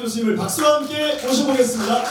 교수님을 박수와 함께 모셔보겠습니다.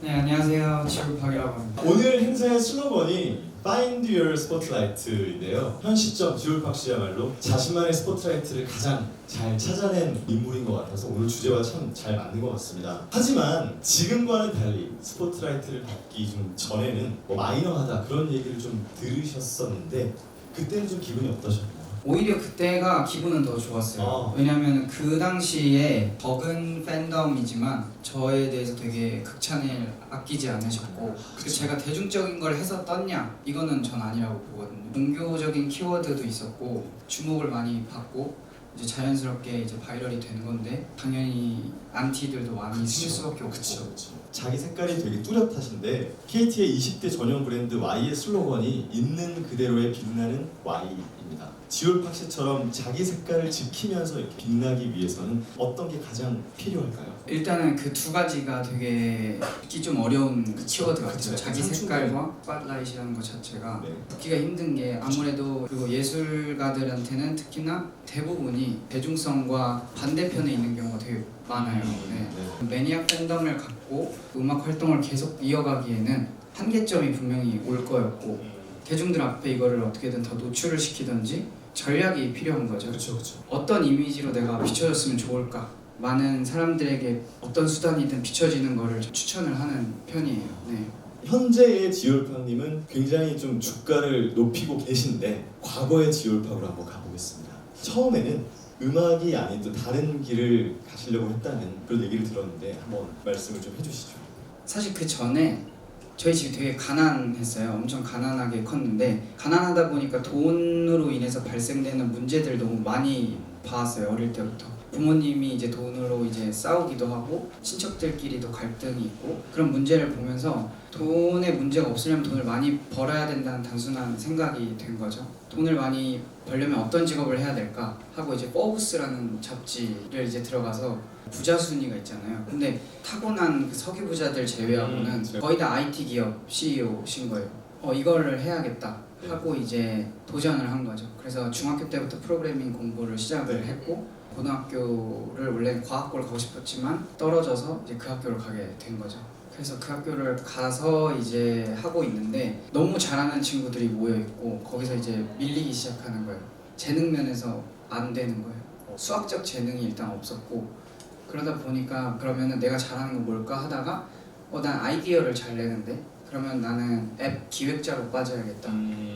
네, 안녕하세요. 지울팍이라고 합니다. 오늘 행사의 슬로건이 Find Your Spotlight인데요. 현 시점 지울팍 씨야말로 자신만의 스포트라이트를 가장 잘 찾아낸 인물인 것 같아서 오늘 주제와 참 잘 맞는 것 같습니다. 하지만 지금과는 달리 스포트라이트를 받기 좀 전에는 마이너하다 그런 얘기를 좀 들으셨었는데 그때는 좀 기분이 어떠셨나요? 오히려 그때가 기분은 더 좋았어요. 왜냐하면 그 당시에 적은 팬덤이지만 저에 대해서 되게 극찬을 아끼지 않으셨고 그 제가 대중적인 걸 해서 떴냐? 이거는 전 아니라고 보거든요. 종교적인 키워드도 있었고 주목을 많이 받고 이제 자연스럽게 이제 바이럴이 된 건데 당연히 안티들도 많이 생길 수밖에 없고. 그쵸. 자기 색깔이 되게 뚜렷하신데 KT의 20대 전용 브랜드 Y의 슬로건이 있는 그대로의 빛나는 Y입니다. 지울팍 씨처럼 자기 색깔을 지키면서 이렇게 빛나기 위해서는 어떤 게 가장 필요할까요? 일단은 그 두 가지가 되게 듣기 좀 어려운 키워드 같아요. 자기 색깔과 스팟라이트라는 것 자체가 네. 듣기가 힘든 게 아무래도 그리고 예술가들한테는 특히나 대부분이 대중성과 반대편에 있는 경우가 되게 많아요. 네. 매니악 팬덤을 갖고 음악 활동을 계속 이어가기에는 한계점이 분명히 올 거였고 대중들 앞에 이거를 어떻게든 더 노출을 시키든지 전략이 필요한 거죠. 그렇죠. 어떤 이미지로 내가 비춰졌으면 좋을까? 많은 사람들에게 어떤 수단이든 비춰지는 거를 추천을 하는 편이에요. 네. 현재의 지울팍님은 굉장히 좀 주가를 높이고 계신데 과거의 지울팍으로 한번 가보겠습니다. 처음에는 음악이 아닌 또 다른 길을 가시려고 했다는 그런 얘기를 들었는데 한번 말씀을 좀 해주시죠. 사실 그 전에 저희 집이 되게 가난했어요. 엄청 가난하게 컸는데 가난하다 보니까 돈으로 인해서 발생되는 문제들 너무 많이 봐왔어요. 어릴 때부터. 부모님이 이제 돈으로 이제 싸우기도 하고 친척들끼리도 갈등이 있고 그런 문제를 보면서 돈에 문제가 없으려면 돈을 많이 벌어야 된다는 단순한 생각이 된 거죠. 돈을 많이 벌려면 어떤 직업을 해야 될까 하고 이제 포브스라는 잡지를 이제 들어가서 부자 순위가 있잖아요. 근데 타고난 그 서기 부자들 제외하고는 거의 다 IT 기업 CEO신 거예요. 이거를 해야겠다 하고 이제 도전을 한 거죠. 그래서 중학교 때부터 프로그래밍 공부를 시작을 했고 고등학교를 원래 과학고를 가고 싶었지만 떨어져서 이제 그 학교를 가게 된 거죠. 그래서 그 학교를 가서 이제 하고 있는데 너무 잘하는 친구들이 모여 있고 거기서 이제 밀리기 시작하는 거예요. 재능 면에서 안 되는 거예요. 수학적 재능이 일단 없었고 그러다 보니까 그러면은 내가 잘하는 건 뭘까 하다가 난 아이디어를 잘 내는데 그러면 나는 앱 기획자로 빠져야겠다.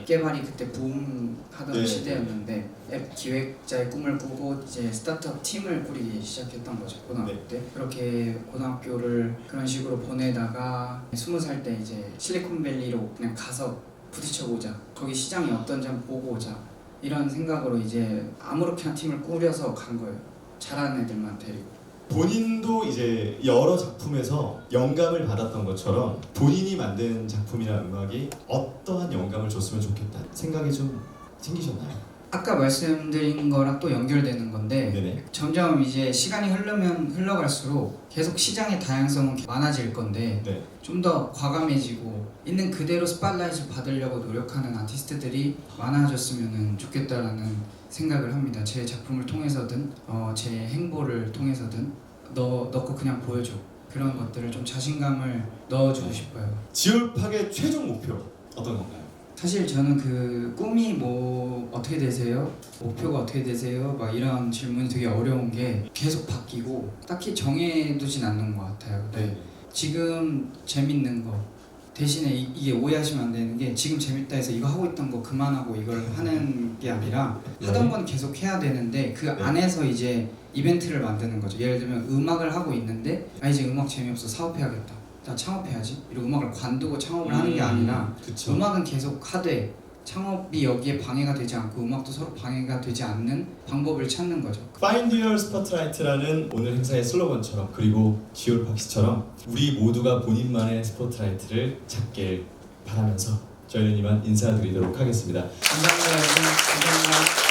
개발이 그때 붐하던 시대였는데 앱 기획자의 꿈을 꾸고 이제 스타트업 팀을 꾸리기 시작했던 거죠. 고등학교 때 그렇게 고등학교를 그런 식으로 보내다가 20살 때 이제 실리콘밸리로 그냥 가서 부딪혀보자. 거기 시장이 어떤지 한번 보고 오자. 이런 생각으로 이제 아무렇게나 팀을 꾸려서 간 거예요. 잘하는 애들만 데리고. 본인도 이제 여러 작품에서 영감을 받았던 것처럼 본인이 만든 작품이나 음악이 어떠한 영감을 줬으면 좋겠다 생각이 좀 생기셨나요? 아까 말씀드린 거랑 또 연결되는 건데 네네. 점점 이제 시간이 흘러갈수록 계속 시장의 다양성은 많아질 건데 네. 좀 더 과감해지고 있는 그대로 스팟라이트를 받으려고 노력하는 아티스트들이 많아졌으면 좋겠다라는 생각을 합니다. 제 작품을 통해서든 제 행보를 통해서든 너 거 그냥 보여줘. 그런 것들을 좀 자신감을 넣어주고 싶어요. 지울팍의 최종 목표 어떤 건가요? 사실 저는 그 꿈이 뭐 어떻게 되세요? 목표가 어떻게 되세요? 막 이런 질문이 되게 어려운 게 계속 바뀌고 딱히 정해두진 않는 것 같아요. 네. 지금 재밌는 거 대신에 이게 오해하시면 안 되는 게 지금 재밌다 해서 이거 하고 있던 거 그만하고 이걸 하는 게 아니라 하던 건 계속 해야 되는데 그 안에서 이제 이벤트를 만드는 거죠. 예를 들면 음악을 하고 있는데 이제 음악 재미없어 사업해야겠다. 나 창업해야지. 이러고 음악을 관두고 창업을 하는 게 아니라 그쵸. 음악은 계속 하되 창업이 여기에 방해가 되지 않고 음악도 서로 방해가 되지 않는 방법을 찾는 거죠. Find Your Spotlight라는 오늘 행사의 슬로건처럼 그리고 지울팍 씨처럼 우리 모두가 본인만의 스포트라이트를 찾길 바라면서 저희는 이만 인사드리도록 하겠습니다. 감사합니다. 감사합니다.